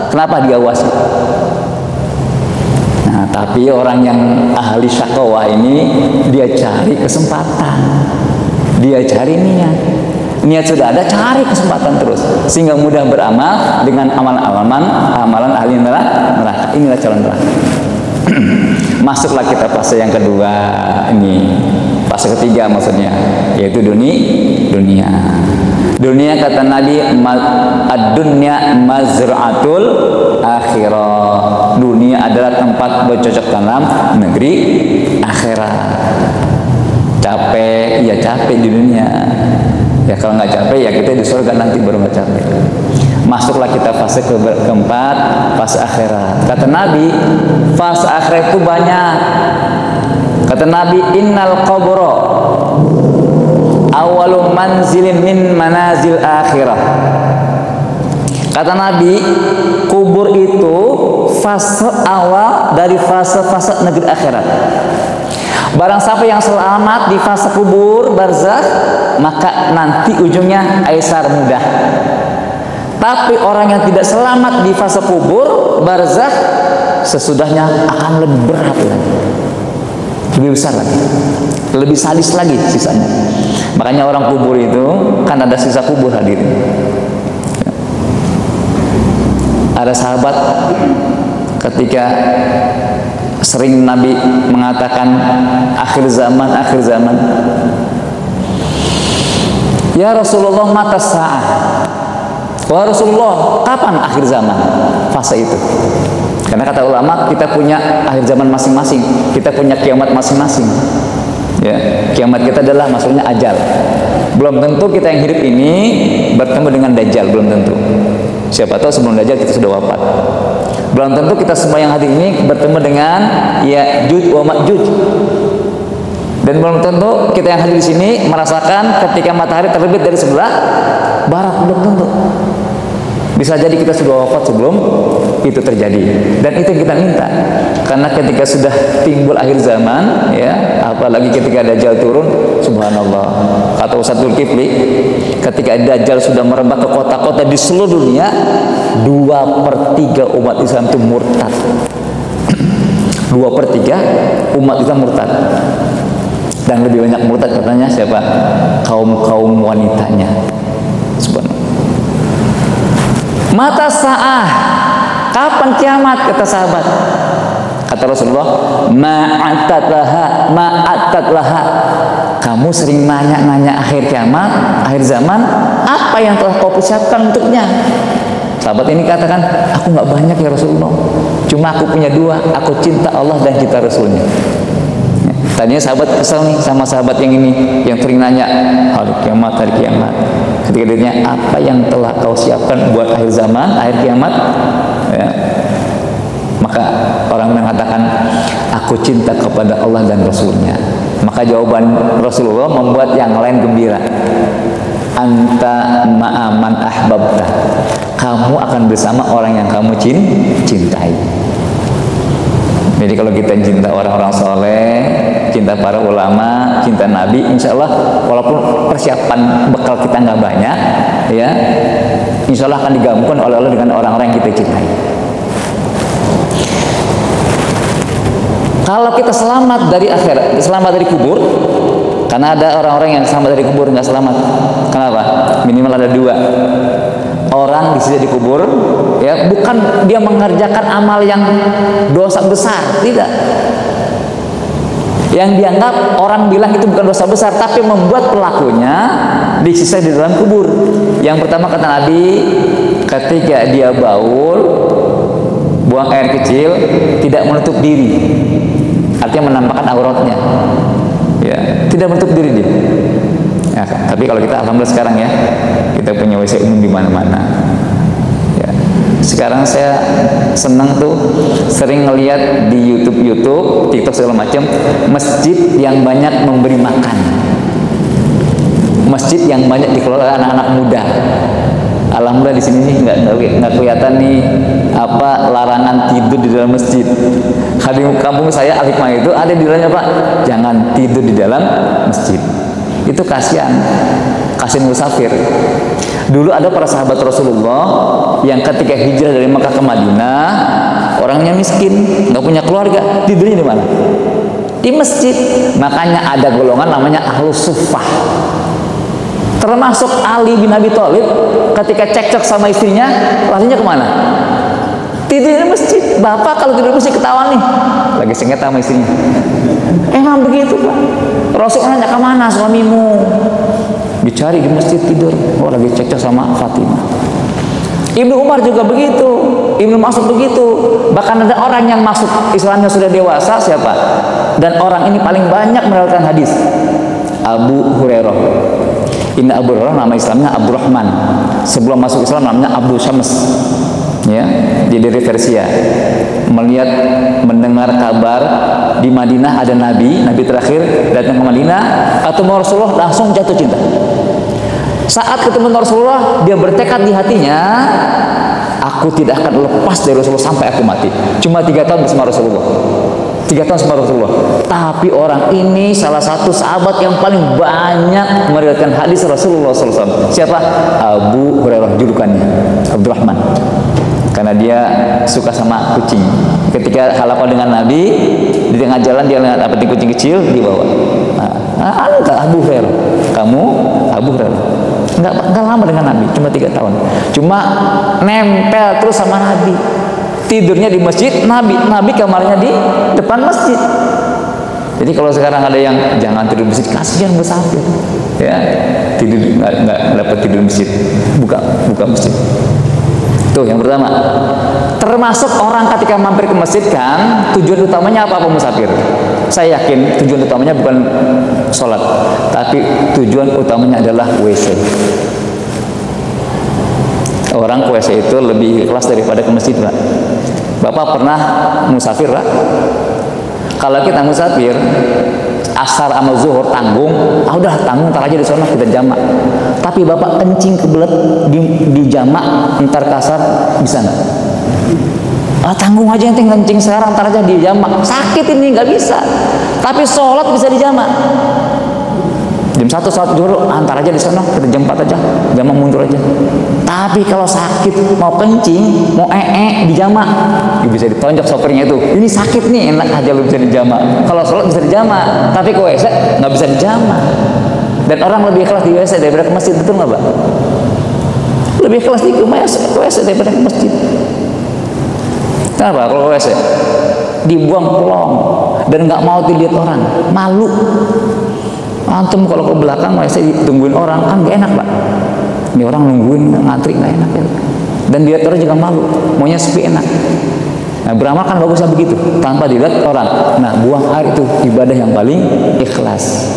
Kenapa? Diawasi. Nah, tapi orang yang ahli syakwa ini, dia cari kesempatan, dia cari niat. Niat sudah ada, cari kesempatan terus, sehingga mudah beramal dengan amalan ahli neraka. Inilah calon neraka. Masuklah kita fase yang kedua, ini fase ketiga maksudnya, yaitu dunia. Dunia kata Nabi, ad-dunya mazra'atul akhirah. Dunia adalah tempat bercocok tanam negeri akhirat. Capek, ya capek di dunia. Ya kalau nggak capek ya kita di surga nanti baru nggak capek. Masuklah kita fase keempat, fase akhirat. Kata Nabi, fase akhirat itu banyak. Kata Nabi, innal qabra awalu manzilin min manazil akhirah. Kata Nabi, kubur itu fase awal dari fase-fase negeri akhirat. Barang siapa yang selamat di fase kubur barzakh, maka nanti ujungnya aisar, mudah. Tapi orang yang tidak selamat di fase kubur barzakh, sesudahnya akan lebih berat lagi, lebih besar lagi, lebih sadis lagi sisanya. Makanya orang kubur itu kan ada sisa kubur hadirin. Ada sahabat ketika sering Nabi mengatakan akhir zaman, ya Rasulullah, mata sa'ah. Wah Rasulullah, kapan akhir zaman? Fase itu. Karena kata ulama, kita punya akhir zaman masing-masing, kita punya kiamat masing-masing. Ya, kiamat kita adalah maksudnya ajal. Belum tentu kita yang hidup ini bertemu dengan Dajjal, belum tentu. Siapa tahu sebelum Dajjal kita sudah wafat. Belum tentu kita semua yang hadir ini bertemu dengan Ya'juj wa Ma'juj. Dan belum tentu kita yang hadir di sini merasakan ketika matahari terbit dari sebelah barat, belum tentu. Bisa jadi kita sudah wafat sebelum itu terjadi. Dan itu yang kita minta. Karena ketika sudah timbul akhir zaman, ya, apalagi ketika Dajjal turun, subhanallah. Kata Ustaz Zulkifli, ketika Dajjal sudah merebak ke kota-kota di seluruh dunia, 2/3 umat Islam itu murtad. 2/3 umat Islam murtad. Dan lebih banyak murtad katanya siapa? Kaum wanitanya. Subhanallah. Mata sa'ah, kapan kiamat? Kata sahabat. Kata Rasulullah, ma'atat laha. Kamu sering nanya-nanya akhir kiamat, akhir zaman, apa yang telah kau persiapkan untuknya? Sahabat ini katakan, aku nggak banyak ya Rasulullah, cuma aku punya 2, aku cinta Allah dan cinta Rasulnya. Tadinya sahabat kesal nih sama sahabat yang ini, yang sering nanya hari kiamat. Ketika ditanya, apa yang telah kau siapkan buat akhir zaman, akhir kiamat? Ya. Maka orang mengatakan, aku cinta kepada Allah dan Rasulnya. Maka jawaban Rasulullah membuat yang lain gembira. Anta ma'aman ahbabta. Kamu akan bersama orang yang kamu cintai. Jadi kalau kita cinta orang-orang soleh, cinta para ulama, cinta Nabi, insya Allah walaupun persiapan bekal kita nggak banyak, ya, insya Allah akan digabungkan oleh Allah dengan orang-orang yang kita cintai. Kalau kita selamat dari akhirat, selamat dari kubur, karena ada orang-orang yang selamat dari kubur nggak selamat. Kenapa? Minimal ada 2. Orang disiksa di kubur, ya, bukan dia mengerjakan amal yang dosa besar, tidak. Yang dianggap orang bilang itu bukan dosa besar, tapi membuat pelakunya disiksa di dalam kubur. Yang pertama kata Nabi, ketika dia baul, buang air kecil, tidak menutup diri, artinya menampakkan auratnya, ya, tidak menutup diri dia. Ya, tapi kalau kita alhamdulillah sekarang ya, kita punya WC umum di mana-mana. Ya. Sekarang saya senang tuh sering ngelihat di YouTube, TikTok segala macam, masjid yang banyak memberi makan, masjid yang banyak dikelola anak-anak muda. Alhamdulillah di sini nih nggak kelihatan nih apa larangan tidur di dalam masjid. Di kampung saya Al-Hikmah itu ada di dalamnya Pak, jangan tidur di dalam masjid. Itu kasihan musafir. Dulu ada para sahabat Rasulullah yang ketika hijrah dari Mekah ke Madinah, orangnya miskin, nggak punya keluarga, tidurnya di mana? Di masjid. Makanya ada golongan namanya Ahlus Suffah. Termasuk Ali bin Abi Thalib ketika cekcok sama istrinya, larinya kemana? Tidur di masjid. Bapak kalau tidur di masjid ketahuan nih, lagi sengketa sama istrinya. Emang begitu Pak. Rasul nanya, kemana suamimu? Dicari di masjid tidur. Oh, lagi cekcok sama Fatimah. Ibnu Umar juga begitu, Ibnu Mas'ud begitu. Bahkan ada orang yang masuk Islamnya sudah dewasa, siapa? Dan orang ini paling banyak meriwayatkan hadis, Abu Hurairah. Ini Abu Hurairah nama Islamnya Abdurrahman. Sebelum masuk Islam namanya Abdul Syams. Ya, dia dari Persia. Mendengar kabar di Madinah ada Nabi terakhir datang ke Madinah, ketemu Rasulullah, langsung jatuh cinta. Saat ketemu Rasulullah, dia bertekad di hatinya, aku tidak akan lepas dari Rasulullah sampai aku mati. Cuma 3 tahun bersama Rasulullah. 3 tahun bersama Rasulullah. Tapi orang ini salah satu sahabat yang paling banyak meriwayatkan hadis Rasulullah SAW. Siapa? Abu Hurairah julukannya, Abdurrahman. Karena dia suka sama kucing. Ketika halapan dengan Nabi, di tengah jalan dia lihat apa kucing kecil dibawa. Anta Abu Hurairah, kamu Abu Hurairah. Enggak lama dengan Nabi, cuma 3 tahun. Cuma nempel terus sama Nabi. Tidurnya di masjid, Nabi kamarnya di depan masjid. Jadi kalau sekarang ada yang jangan tidur di masjid, kasihan musafir. Ya, tidur nggak dapat tidur di masjid, buka masjid. Tuh yang pertama. Termasuk orang ketika mampir ke masjid kan, tujuan utamanya apa musafir? Saya yakin tujuan utamanya bukan sholat, tapi tujuan utamanya adalah WC. Orang ke WC itu lebih ikhlas daripada ke masjid, Pak. Bapak pernah musafir, Pak? Kalau kita musafir, asar sama zuhur tanggung, udah tanggung, ntar aja di sana kita jamak. Tapi Bapak kencing kebelet di jamak, ntar kasar, bisa nggak? Tanggung aja yang kencing sekarang, ntar aja di jamak. Sakit ini, nggak bisa. Tapi sholat bisa di jamak. Jam 1 sholat zuhur, antar aja di sana, kita jam 4 aja, jamak mundur aja. Tapi kalau sakit, mau kencing, mau di jamak, bisa ditonjok sopirnya itu. Ini sakit nih, enak aja lu bisa di jamak. Kalau sholat bisa di jamak, tapi ke WC nggak bisa di jamak. Dan orang lebih ikhlas di WC daripada ke masjid, betul nggak, Pak? Lebih ikhlas di WC daripada ke masjid. Kenapa? Kalau ke WC dibuang pelong dan nggak mau dilihat orang, malu. Antum kalau ke belakang WC ditungguin orang, kan gak enak, Pak. Ini orang nungguin ngantri, gak enak ya. Dan dilihat orang juga malu, maunya sepi enak. Nah, beramal kan bagusnya begitu, tanpa dilihat orang. Nah, buang air itu ibadah yang paling ikhlas.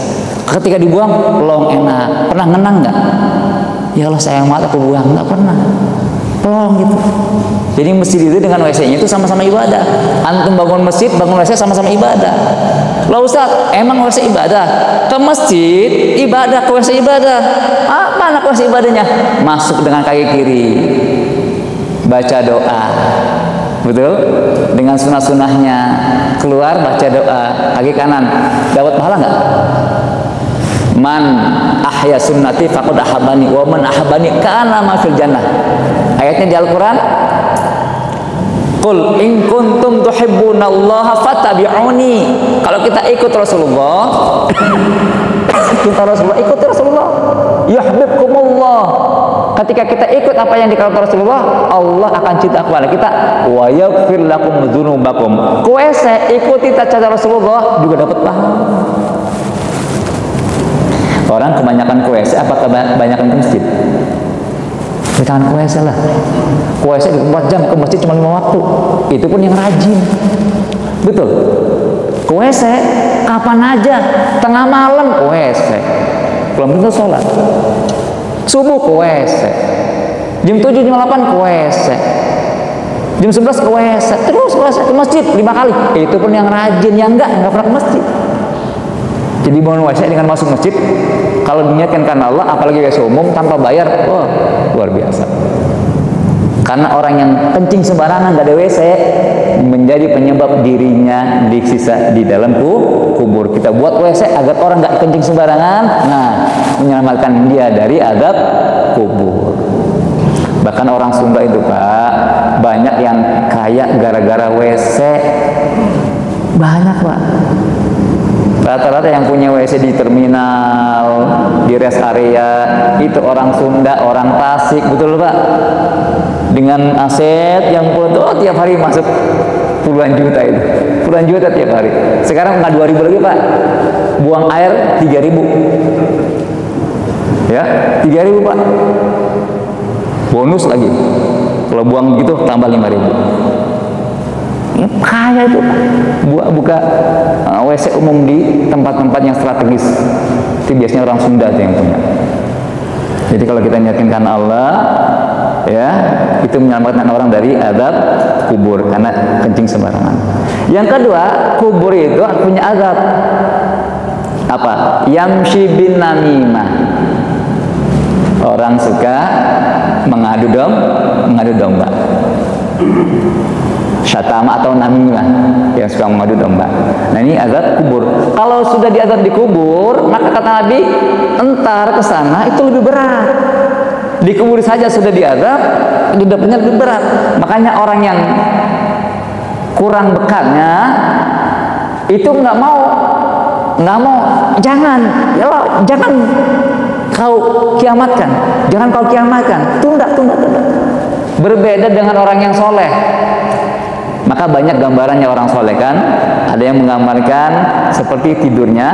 Ketika dibuang, pelong enak. Pernah ngenang nggak? Ya Allah, sayang banget aku buang. Nggak pernah. Pelong gitu. Jadi masjid itu dengan WC-nya itu sama-sama ibadah. Antum bangun masjid, bangun WC sama-sama ibadah. Lah Ustaz, emang WC ibadah? Ke masjid ibadah, ke WC ibadah. Apa anak WC ibadahnya? Masuk dengan kaki kiri, baca doa, betul? Dengan sunah-sunahnya. Keluar baca doa, kaki kanan. Dapat pahala nggak? Man ahya sunnati faqad ahabani wa man ahabani kana ma fil jannah. Ayatnya di Al-Quran, qul in kuntum tuhibbunallaha fattabi'uni. Kalau kita ikut Rasulullah, ikut Rasulullah, yuhibbukumullah. Ketika kita ikut apa yang dikatakan Rasulullah, Allah akan cinta kepada kita. Wa yaghfir lakum dzunubakum. Kuese ikuti tata Rasulullah juga dapat pahala. Orang kebanyakan ke WC apa kebanyakan ke masjid? Jangan ke WC lah. Ke WC 24 jam, ke masjid cuma 5 waktu. Itu pun yang rajin. Betul. Ke WC kapan aja, tengah malam ke WC. Belum tentu sholat. Subuh ke WC. Jam 7, jam 8 ke WC. Jam 11 ke WC. Terus ke WC, ke masjid 5 kali. Itu pun yang rajin, yang enggak pernah ke masjid. Jadi bangun WC dengan masuk masjid, kalau diniatkan karena Allah, apalagi WC umum tanpa bayar, wah luar biasa. Karena orang yang kencing sembarangan gak ada WC menjadi penyebab dirinya disiksa di dalam kubur. Kita buat WC agar orang gak kencing sembarangan, nah menyelamatkan dia dari azab kubur. Bahkan orang Sunda itu, Pak, banyak yang kaya gara-gara WC. Banyak, Pak. Rata-rata yang punya WC di terminal, di rest area, itu orang Sunda, orang Tasik, betul Pak? Dengan aset yang tiap hari masuk puluhan juta itu. Puluhan juta tiap hari. Sekarang nggak 2.000 lagi, Pak. Buang air 3.000. Ya, 3.000, Pak. Bonus lagi. Kalau buang gitu tambah 5.000. Kaya itu, buka WC umum di tempat-tempat yang strategis. Itu biasanya orang Sunda itu yang punya. Jadi kalau kita niatkan karena Allah, ya, itu menyelamatkan orang dari azab kubur karena kencing sembarangan. Yang kedua, kubur itu punya azab. Apa? Yamshi bin namimah. Orang suka mengadu domba. Syatama atau namimah, yang suka mengadu domba. Nah, ini azab kubur. Kalau sudah diazab di kubur, maka kata Nabi, entar ke sana itu lebih berat. Di kubur saja sudah diazab, di dapatnya lebih berat. Makanya orang yang kurang bekalnya itu nggak mau, jangan kau kiamatkan, tunda. Berbeda dengan orang yang soleh. Maka banyak gambarannya orang soleh kan. Ada yang menggambarkan seperti tidurnya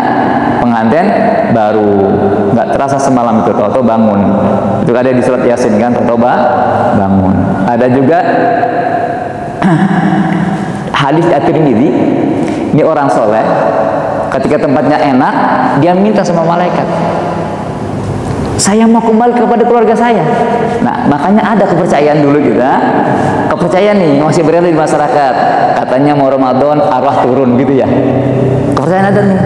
pengantin baru, nggak terasa semalam itu tahu-tahu bangun. Itu ada di surat Yasin kan, tahu-tahu bangun. Ada juga hadis At-Tirmidzi, ini orang soleh ketika tempatnya enak dia minta sama malaikat, Saya mau kembali kepada keluarga saya. Nah, makanya ada kepercayaan dulu kita. Kepercayaan nih masih berada di masyarakat. Katanya mau Ramadan arwah turun gitu ya. Kepercayaan ada nih.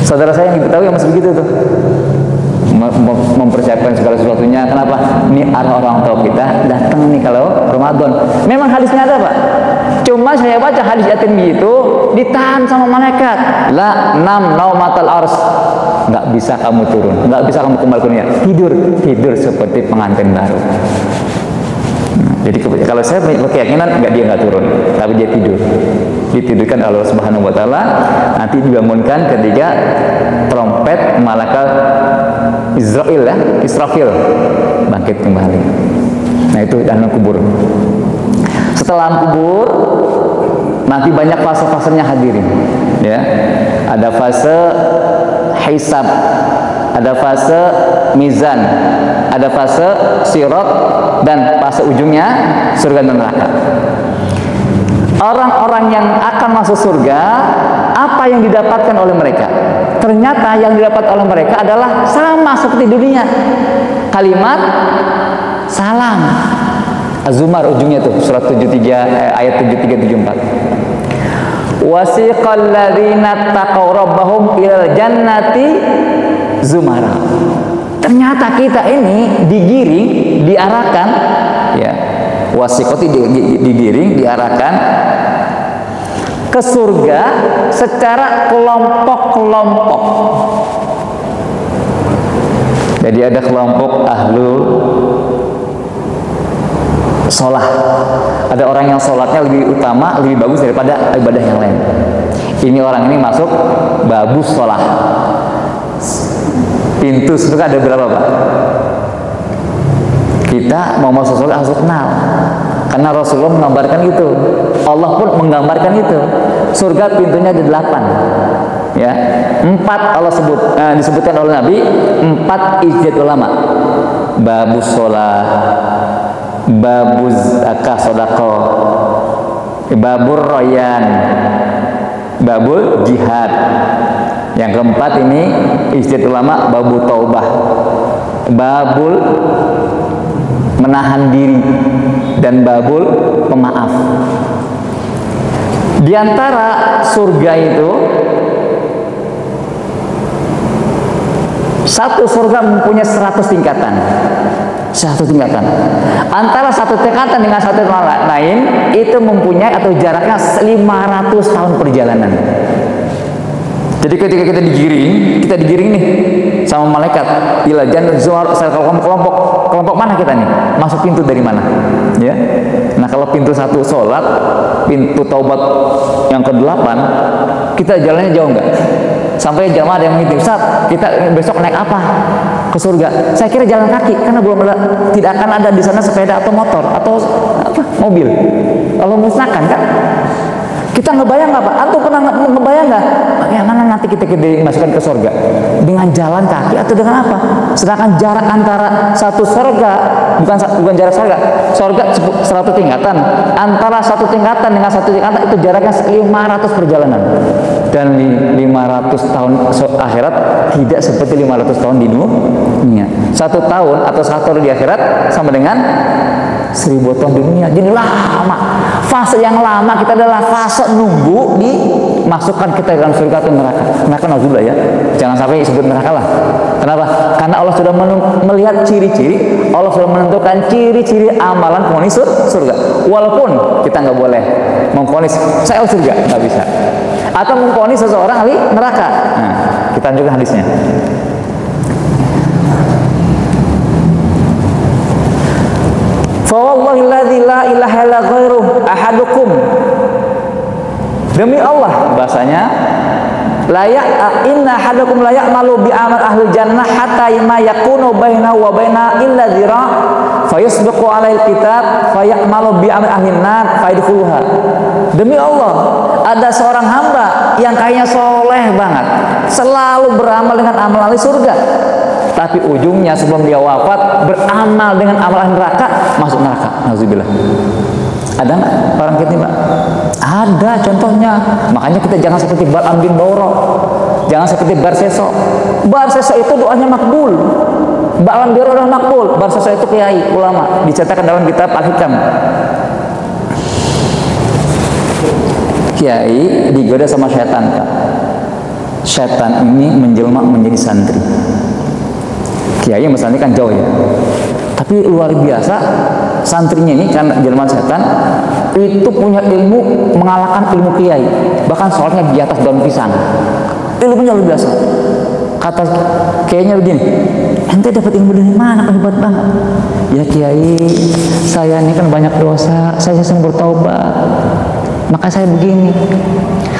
Saudara saya yang tahu yang masih begitu tuh. Mempersiapkan segala sesuatunya. Kenapa? Ini arwah orang tua kita datang nih kalau Ramadan. Memang hadisnya ada, Pak. Cuma saya baca hadis yatim itu ditahan sama malaikat. La nam naumatal ars. Nggak bisa kamu turun, nggak bisa kamu kembali ke dunia. Tidur seperti pengantin baru. Jadi kalau saya berkeyakinan nggak turun, tapi dia tidur. Ditidurkan Allah Subhanahu Wa Taala, nanti dibangunkan ketika trompet malaikat Israfil bangkit kembali. Nah itu dalam kubur. Setelah kubur, nanti banyak fase-fasenya hadirin. Ya, ada fase hisab, ada fase mizan, ada fase sirat, dan fase ujungnya surga dan neraka. Orang-orang yang akan masuk surga, apa yang didapatkan oleh mereka? Ternyata yang didapat oleh mereka adalah sama seperti dunia. Kalimat salam. Az-Zumar ujungnya tuh surat 73 ayat 73 74. Wasiqal ladzina taqaw rabbahum ilal jannati zumara. Ternyata kita ini digiring, diarahkan ya. Wasiqati digiring, diarahkan ke surga secara kelompok-kelompok. Jadi ada kelompok ahlul sholat. Ada orang yang sholatnya lebih utama, lebih bagus daripada ibadah yang lain. Ini orang ini masuk bagus sholat. Pintu surga ada berapa, Pak? Kita mau masuk surga harus kenal. Karena Rasulullah menggambarkan itu. Allah pun menggambarkan itu. Surga pintunya ada 8. Ya, 4 Allah disebutkan oleh Nabi, 4 ijtihad ulama. Babus sholat, babuz zakah sedekah, babur royan, babul jihad. Yang keempat ini ijtihad ulama, babu taubah, babul menahan diri, dan babul pemaaf. Di antara surga itu, satu surga mempunyai 100 tingkatan. 100 tingkatan. Antara satu tingkatan dengan satu lain itu mempunyai atau jaraknya 500 tahun perjalanan. Jadi ketika kita digiring nih sama malaikat ila jannah zuhar, kelompok mana kita nih? Masuk pintu dari mana? Ya. Nah, kalau pintu satu sholat, pintu taubat yang ke-8, kita jalannya jauh nggak? Sampai jamaah ada yang mengintip, Ustaz, kita besok naik apa ke surga? Saya kira jalan kaki, karena tidak akan ada di sana sepeda atau motor atau apa, mobil. Allah musnahkan kan? Kita ngebayang nggak, Pak? Antum pernah ngebayang nggak? Bagaimana nanti kita dimasukkan ke surga? Dengan jalan kaki atau dengan apa? Sedangkan jarak antara satu surga, bukan jarak surga 100 tingkatan. Antara satu tingkatan dengan satu tingkatan itu jaraknya 500 perjalanan. Dan 500 tahun akhirat tidak seperti 500 tahun di dunia. 1 tahun atau 1 tahun di akhirat sama dengan 1000 tahun di dunia. Jadi lama. Fase yang lama kita adalah fase nunggu dimasukkan kita dalam surga atau neraka. Neraka nauzubillah ya. Jangan sampai disebut neraka lah. Kenapa? Karena Allah sudah melihat ciri-ciri, Allah sudah menentukan ciri-ciri amalan penghuni surga. Walaupun kita nggak boleh memvonis saya surga, nggak bisa. Atau memvonis seseorang ahli neraka. Nah, kita lanjutkan hadisnya. Fawallahi alladzi la ilaha illa ghairuh ahadukum. Demi Allah, bahasanya inna ahadakum la ya'malu bi amal ahli jannah hatta ma yakunu bainahu wa baina illa dhira fayasbiqu alaihi alkitab fayamalu bi amal ahli nar fayadkhuluha. Demi Allah, ada seorang hamba yang kayaknya soleh banget, selalu beramal dengan amal ahli surga, tapi ujungnya sebelum dia wafat beramal dengan amalan neraka, masuk neraka. Nauzubillah. Ada nggak orang kita, Pak? Ada contohnya. Makanya kita jangan seperti Bal'am bin Bawrah. Jangan seperti Barseso. Barseso itu doanya makbul. Ba'lam biar orang makbul. Barseso itu kiai ulama, diceritakan dalam kitab Al-Hikam. Kiai digoda sama syaitan, Kak. Syaitan ini menjelma menjadi santri. Kiai misalnya kan jauh ya, tapi luar biasa santrinya ini karena jelmaan setan itu punya ilmu mengalahkan ilmu kiai, bahkan soalnya di atas daun pisang, ilmunya luar biasa. Kata kiainya begini, ente dapat ilmu dari mana? Hebat banget. Ya kiai, saya ini kan banyak dosa, saya sedang bertaubat, maka saya begini.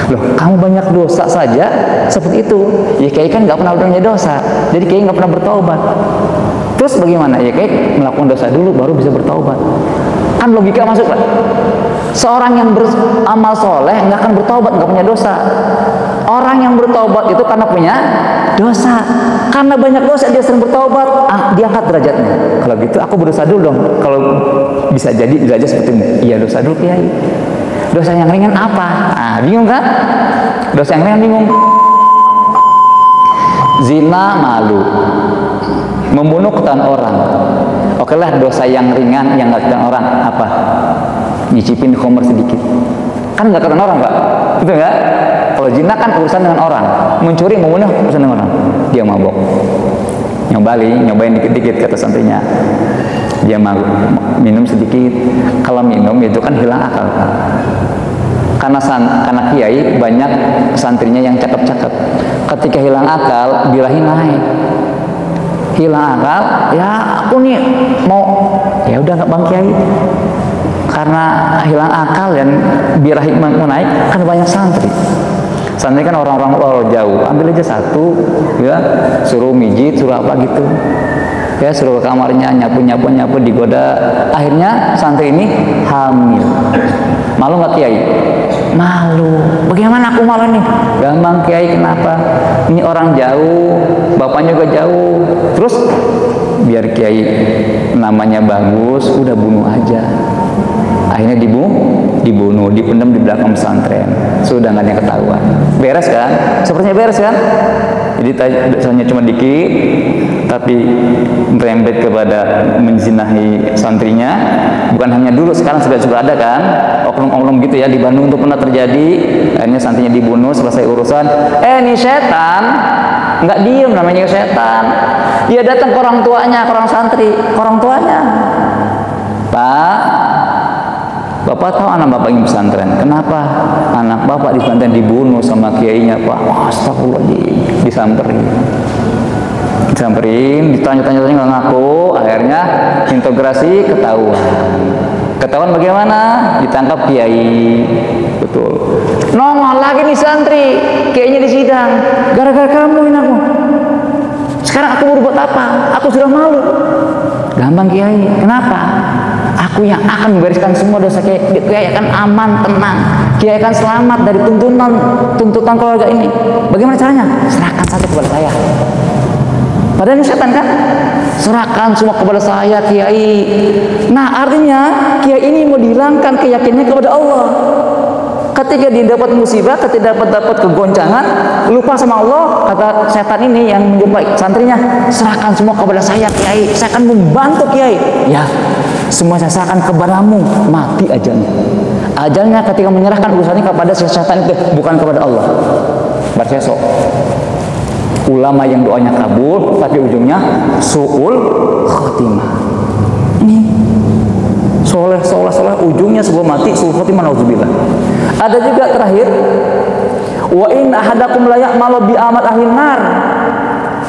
Loh, kamu banyak dosa saja seperti itu, ya kiai kan nggak pernah punya dosa, jadi kiai nggak pernah bertaubat. Terus bagaimana? Ya kiai melakukan dosa dulu baru bisa bertaubat. Kan logika masuk lah. Seorang yang beramal soleh nggak akan bertaubat, nggak punya dosa. Orang yang bertaubat itu karena punya dosa, karena banyak dosa dia sering bertaubat, diangkat derajatnya. Kalau gitu aku berdosa dulu dong. Kalau bisa jadi derajat seperti ini, iya dosa dulu kiai. Dosa yang ringan apa? Bingung kan? Dosa yang ringan bingung. Zina malu, membunuh ketahuan orang. Oke lah, dosa yang ringan yang nggak ketahuan orang apa? Nyicipin khamr sedikit. Kan nggak ketahuan orang, Pak. Betul nggak? Kalau zina kan urusan dengan orang, mencuri, membunuh urusan dengan orang. Dia mabok, nyobain dikit-dikit kata santrinya. Dia minum sedikit. Kalau minum itu kan hilang akal, Pak. Karena kiai banyak santrinya yang cakep-cakep. Ketika hilang akal, birahi naik. Hilang akal, ya aku nih mau, ya udah nggak bang kiai. Karena hilang akal dan birahi mau naik, kan banyak santri. Santri kan orang-orang jauh, ambil aja satu, ya suruh mijit, suruh apa gitu. Ya suruh ke kamarnya, nyapu digoda. Akhirnya santri ini hamil. Malu nggak kiai? Malu. Bagaimana aku malu nih? Gampang kiai, kenapa? Ini orang jauh, bapaknya juga jauh. Terus biar kiai namanya bagus, udah bunuh aja. Akhirnya dibunuh, dipendam di belakang pesantren. Sudah nggak ada yang ketahuan. Beres kan? Sepertinya beres kan? Jadi dosanya cuma dikit, tapi merembet kepada menzinahi santrinya. Bukan hanya dulu, sekarang sudah ada kan oknum-oknum gitu ya di Bandung itu pernah terjadi. Akhirnya santrinya dibunuh, selesai urusan. Ini setan nggak diem, namanya setan. Dia datang ke orang tuanya, ke orang santri, ke orang tuanya. Pak, Bapak tahu anak Bapak ini pesantren. Kenapa? Anak Bapak di pesantren dibunuh sama kiainya, Pak. Astagfirullahaladzim. Disamperin, ditanya-tanya nggak ngaku. Akhirnya integrasi ketahuan bagaimana? Ditangkap kiai. Betul. Nongol lagi nih santri, kiainya di sidang. Gara-gara kamu ini aku. Sekarang aku berbuat apa? Aku sudah malu. Gampang kiai. Kenapa? Aku yang akan membereskan semua dosa kiai akan aman, tenang. Kiai akan selamat dari tuntutan keluarga ini. Bagaimana caranya? Serahkan saja kepada saya. Padahal ini setan kan? Serahkan semua kepada saya, kiai. Nah, artinya kiai ini mau dihilangkan keyakinannya kepada Allah. Ketika dia dapat musibah, ketika dapat kegoncangan, lupa sama Allah, kata setan ini yang menjumpai santrinya, serahkan semua kepada saya, kiai. Saya akan membantu kiai. Ya, semua saya serahkan kepadamu. Mati ajalnya. Ajalnya ketika menyerahkan urusannya kepada setan itu, bukan kepada Allah. Barseso. Ulama yang doanya kabul, tapi ujungnya su'ul khotimah. Ini soleh, ujungnya sebuah mati, su'ul khotimah, nauzubillah. Ada juga terakhir, wa in ahadakum la ya'malu bi amal ahli nar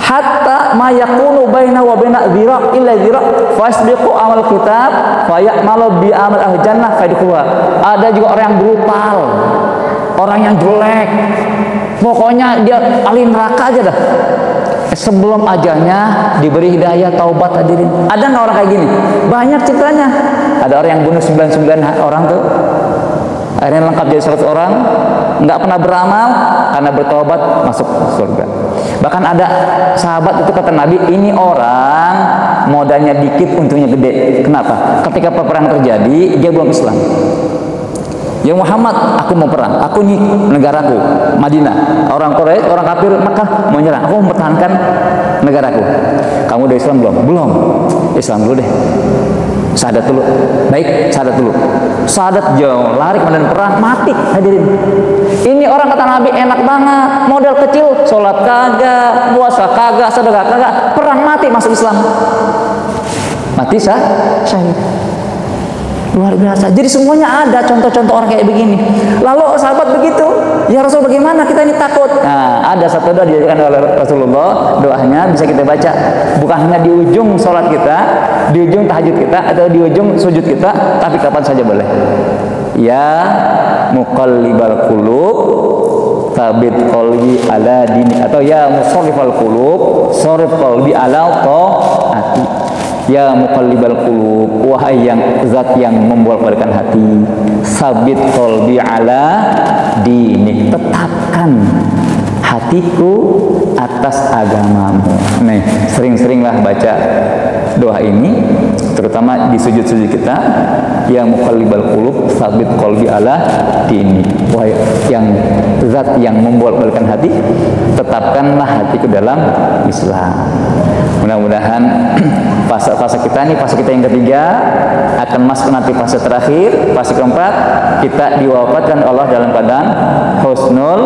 hatta ma yakunu baina wa baina dhira illa dhira fasbiqu amal kitab fa ya'malu bi amal ahli jannah fa yadkhuluha. Ada juga orang yang brutal, orang yang jelek, pokoknya dia ahli neraka aja dah. Sebelum ajalnya diberi hidayah, taubat, hadirin. Ada nggak orang kayak gini? Banyak ceritanya. Ada orang yang bunuh 99 orang tuh, akhirnya lengkap jadi 100 orang, nggak pernah beramal, karena bertobat masuk surga. Bahkan ada sahabat itu kata Nabi, ini orang modalnya dikit, untungnya gede. Kenapa? Ketika peperangan terjadi, dia belum Islam. Ya Muhammad, aku mau perang. Aku nih negaraku, Madinah. Orang Quraisy, orang kafir Makkah mau nyerang. Aku mau mempertahankan negaraku. Kamu udah Islam belum? Belum. Islam dulu deh. Syahadat dulu. Baik, syahadat dulu. Syahadat jauh, lari kemudian perang, mati. Hadirin. Ini orang kata Nabi enak banget, modal kecil, sholat kagak, puasa kagak, sedekah kagak, perang mati masuk Islam. Mati syahid. Luar biasa. Jadi semuanya ada contoh-contoh orang kayak begini. Lalu sahabat begitu, ya Rasul bagaimana kita ini takut? Nah, ada satu doa diajarkan oleh Rasulullah, doanya bisa kita baca. Bukan hanya di ujung sholat kita, di ujung tahajud kita, atau di ujung sujud kita, tapi kapan saja boleh. Ya muqallibal qulub, tsabbit qalbi ala dini, atau ya musarrifal qulub, sharif qalbi ala taati. Ya muqallibal qulub, wahai yang zat yang membolak-balikkan hati, sabit qalbi ala dinik, tetapkan hatiku atas agamamu. Nih, sering-seringlah baca doa ini, terutama di sujud-sujud kita. Ya muqallibal qulub, sabit qalbi ala dinik, wahai yang zat yang membolak-balikkan hati, tetapkanlah hatiku dalam Islam. Mudah-mudahan fase kita ini, fase kita yang ketiga akan masuk nanti fase terakhir, fase keempat, kita diwafatkan Allah dalam keadaan husnul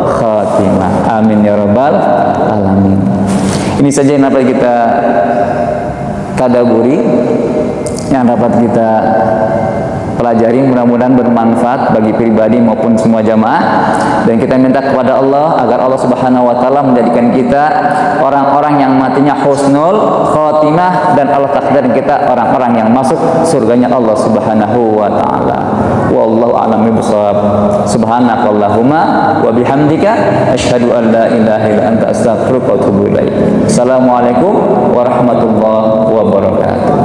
khatimah. Amin ya rabbal alamin. Ini saja yang dapat kita tadaburi, yang dapat kita pelajari, mudah-mudahan bermanfaat bagi pribadi maupun semua jamaah. Dan kita minta kepada Allah agar Allah Subhanahu wa taala menjadikan kita orang-orang yang matinya husnul khatimah, dan Allah takdirin kita orang-orang yang masuk surganya Allah Subhanahu wa taala. Wallahu a'lam bishawab. Subhanakallahumma wa bihamdika asyhadu an la ilaha illa anta astaghfiruka wa atubu ilaik. Assalamualaikum warahmatullahi wabarakatuh.